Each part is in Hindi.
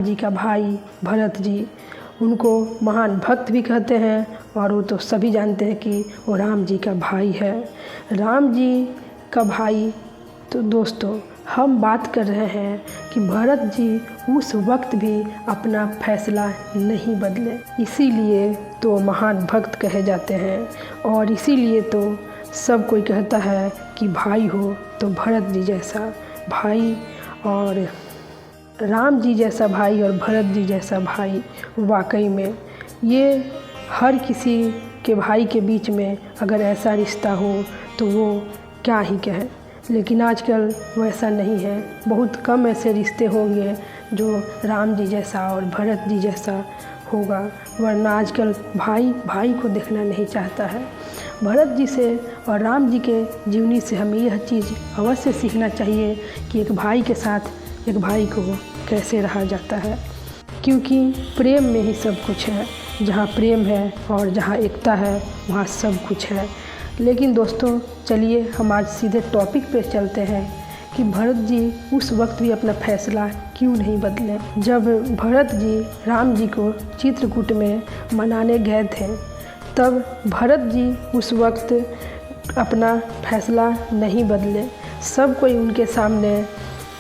जी का भाई भरत जी, उनको महान भक्त भी कहते हैं और वो तो सभी जानते हैं कि वो राम जी का भाई है। राम जी का भाई, तो दोस्तों हम बात कर रहे हैं कि भरत जी उस वक्त भी अपना फैसला नहीं बदले, इसीलिए तो महान भक्त कहे जाते हैं और इसीलिए तो सब कोई कहता है कि भाई हो तो भरत जी जैसा भाई, और राम जी जैसा भाई और भरत जी जैसा भाई वाकई में ये हर किसी के भाई के बीच में अगर ऐसा रिश्ता हो तो वो क्या ही कहे। लेकिन आजकल वैसा नहीं है, बहुत कम ऐसे रिश्ते होंगे जो राम जी जैसा और भरत जी जैसा होगा, वरना आजकल भाई भाई को देखना नहीं चाहता है। भरत जी से और राम जी के जीवनी से हमें यह चीज़ अवश्य सीखना चाहिए कि एक भाई के साथ एक भाई को कैसे रहा जाता है, क्योंकि प्रेम में ही सब कुछ है। जहाँ प्रेम है और जहाँ एकता है वहाँ सब कुछ है। लेकिन दोस्तों चलिए हम आज सीधे टॉपिक पे चलते हैं कि भरत जी उस वक्त भी अपना फैसला क्यों नहीं बदले। जब भरत जी राम जी को चित्रकूट में मनाने गए थे, तब भरत जी उस वक्त अपना फैसला नहीं बदले। सब कोई उनके सामने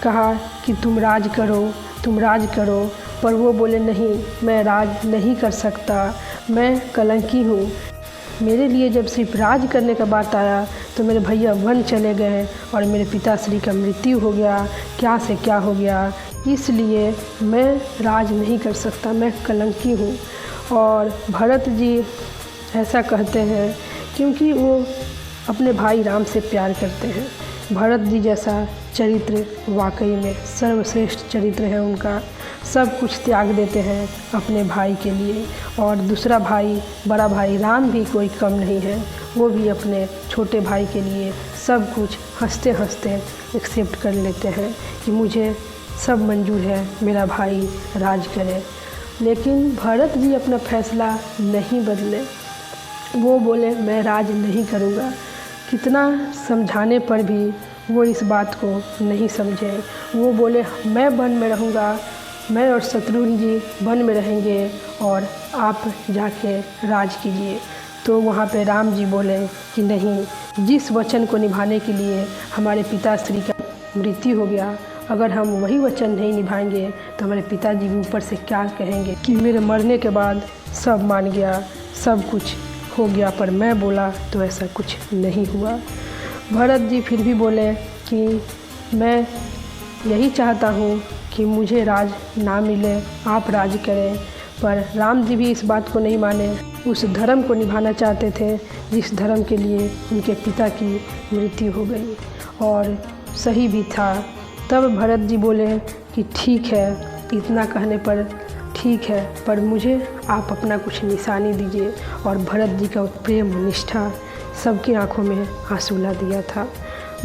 कहा कि तुम राज करो, पर वो बोले नहीं, मैं राज नहीं कर सकता, मैं कलंकी हूँ। मेरे लिए जब सिर्फ राज करने का बात आया तो मेरे भैया वन चले गए और मेरे पिताश्री का मृत्यु हो गया, क्या से क्या हो गया, इसलिए मैं राज नहीं कर सकता, मैं कलंकी हूँ। और भरत जी ऐसा कहते हैं क्योंकि वो अपने भाई राम से प्यार करते हैं। भरत जी जैसा चरित्र वाकई में सर्वश्रेष्ठ चरित्र है उनका, सब कुछ त्याग देते हैं अपने भाई के लिए। और दूसरा भाई, बड़ा भाई राम भी कोई कम नहीं है, वो भी अपने छोटे भाई के लिए सब कुछ हंसते हंसते एक्सेप्ट कर लेते हैं कि मुझे सब मंजूर है, मेरा भाई राज करे। लेकिन भरत जी अपना फैसला नहीं बदले, वो बोले मैं राज नहीं करूँगा। कितना समझाने पर भी वो इस बात को नहीं समझे। वो बोले मैं वन में रहूँगा, मैं और शत्रुघ्न जी वन में रहेंगे और आप जाके राज कीजिए। तो वहाँ पे राम जी बोले कि नहीं, जिस वचन को निभाने के लिए हमारे पिताश्री का मृत्यु हो गया, अगर हम वही वचन नहीं निभाएंगे तो हमारे पिताजी भी ऊपर से क्या कहेंगे कि मेरे मरने के बाद सब मान गया, सब कुछ हो गया, पर मैं बोला तो ऐसा कुछ नहीं हुआ। भरत जी फिर भी बोले कि मैं यही चाहता हूँ कि मुझे राज ना मिले, आप राज करें। पर राम जी भी इस बात को नहीं माने, उस धर्म को निभाना चाहते थे जिस धर्म के लिए उनके पिता की मृत्यु हो गई, और सही भी था। तब भरत जी बोले कि ठीक है, इतना कहने पर ठीक है, पर मुझे आप अपना कुछ निशानी दीजिए। और भरत जी का प्रेम निष्ठा सबकी आंखों में आंसू ला दिया था।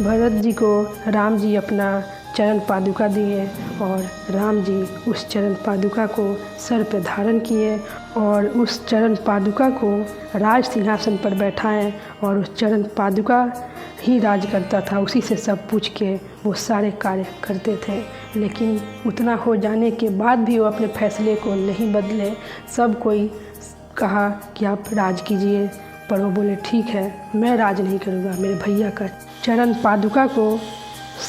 भरत जी को राम जी अपना चरण पादुका दिए और राम जी उस चरण पादुका को सर पे धारण किए और उस चरण पादुका को राज सिंहासन पर बैठाएं, और उस चरण पादुका ही राज करता था, उसी से सब पूछ के वो सारे कार्य करते थे। लेकिन उतना हो जाने के बाद भी वो अपने फैसले को नहीं बदले। सब कोई कहा कि आप राज कीजिए, पर वो बोले ठीक है, मैं राज नहीं करूँगा, मेरे भैया का चरण पादुका को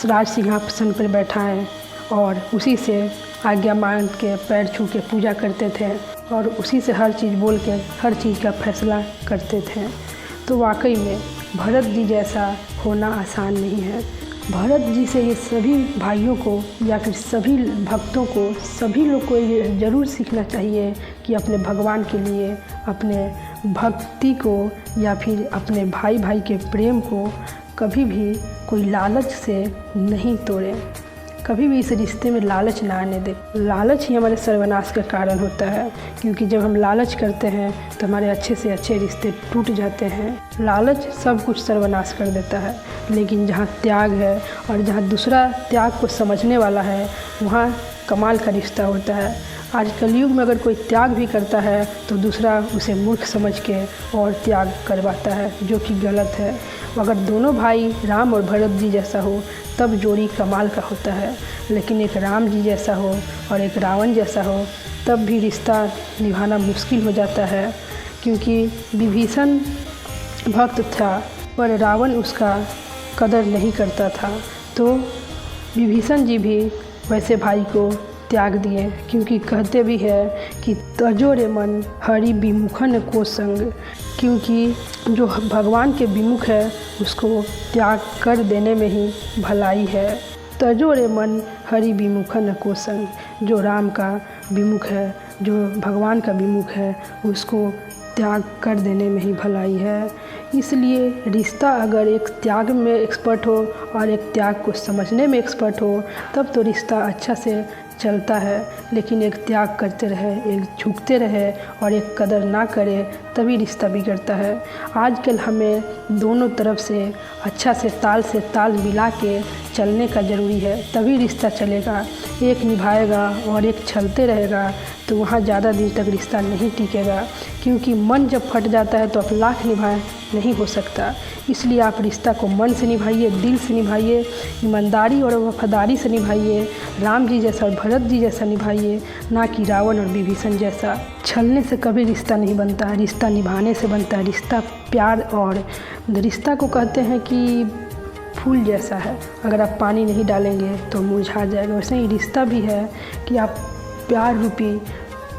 राज सिंहासन पर बैठाएं और उसी से आज्ञा मांग के पैर छू के पूजा करते थे और उसी से हर चीज़ बोल के हर चीज़ का फैसला करते थे। तो वाकई में भरत जी जैसा होना आसान नहीं है। भरत जी से ये सभी भाइयों को या फिर सभी भक्तों को, सभी लोग को ये ज़रूर सीखना चाहिए कि अपने भगवान के लिए, अपने भक्ति को या फिर अपने भाई भाई के प्रेम को कभी भी कोई लालच से नहीं तोड़े। कभी भी इस रिश्ते में लालच ना आने दे। लालच ही हमारे सर्वनाश का कारण होता है, क्योंकि जब हम लालच करते हैं तो हमारे अच्छे से अच्छे रिश्ते टूट जाते हैं। लालच सब कुछ सर्वनाश कर देता है, लेकिन जहाँ त्याग है और जहाँ दूसरा त्याग को समझने वाला है वहाँ कमाल का रिश्ता होता है। आज कलयुग में अगर कोई त्याग भी करता है तो दूसरा उसे मूर्ख समझ के और त्याग करवाता है, जो कि गलत है। अगर दोनों भाई राम और भरत जी जैसा हो तब जोड़ी कमाल का होता है, लेकिन एक राम जी जैसा हो और एक रावण जैसा हो तब भी रिश्ता निभाना मुश्किल हो जाता है। क्योंकि विभीषण भक्त था पर रावण उसका कदर नहीं करता था, तो विभीषण जी भी वैसे भाई को त्याग दिए। क्योंकि कहते भी है कि तजो रे मन हरि विमुखन को संग, क्योंकि जो भगवान के विमुख है उसको त्याग कर देने में ही भलाई है। तजो रे मन हरि विमुखन को संग, जो राम का विमुख है, जो भगवान का विमुख है, उसको त्याग कर देने में ही भलाई है। इसलिए रिश्ता अगर एक त्याग में एक्सपर्ट हो और एक त्याग को समझने में एक्सपर्ट हो तब तो रिश्ता अच्छा से चलता है, लेकिन एक त्याग करते रहे, एक झुकते रहे और एक कदर ना करे तभी रिश्ता बिगड़ता है। आजकल हमें दोनों तरफ से अच्छा से ताल मिला के चलने का ज़रूरी है, तभी रिश्ता चलेगा। एक निभाएगा और एक छलते रहेगा तो वहाँ ज़्यादा दिन तक रिश्ता नहीं टिकेगा। क्योंकि मन जब फट जाता है तो आप लाख निभाए नहीं हो सकता। इसलिए आप रिश्ता को मन से निभाइए, दिल से निभाइए, ईमानदारी और वफादारी से निभाइए, राम जी जैसा और भरत जी जैसा निभाइए, ना कि रावण और विभीषण जैसा। छलने से कभी रिश्ता नहीं बनता है, रिश्ता निभाने से बनता है। रिश्ता प्यार और रिश्ता को कहते हैं कि फूल जैसा है, अगर आप पानी नहीं डालेंगे तो मुरझा जाएगा। वैसे ही रिश्ता भी है कि आप प्यार रूपी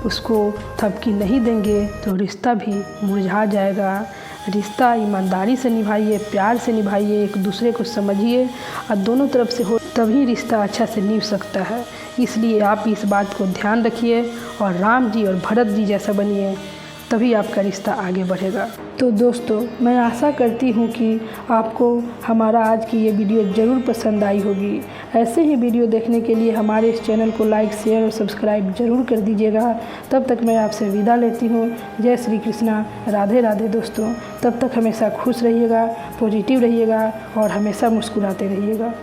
उसको थपकी नहीं देंगे तो रिश्ता भी मुरझा जाएगा। रिश्ता ईमानदारी से निभाइए, प्यार से निभाइए, एक दूसरे को समझिए और दोनों तरफ से हो तभी रिश्ता अच्छा से निभ सकता है। इसलिए आप इस बात को ध्यान रखिए और राम जी और भरत जी जैसा बनिए, तभी आपका रिश्ता आगे बढ़ेगा। तो दोस्तों, मैं आशा करती हूँ कि आपको हमारा आज की ये वीडियो ज़रूर पसंद आई होगी। ऐसे ही वीडियो देखने के लिए हमारे इस चैनल को लाइक, शेयर और सब्सक्राइब ज़रूर कर दीजिएगा। तब तक मैं आपसे विदा लेती हूँ। जय श्री कृष्णा, राधे राधे दोस्तों। तब तक हमेशा खुश रहिएगा, पॉजिटिव रहिएगा और हमेशा मुस्कुराते रहिएगा।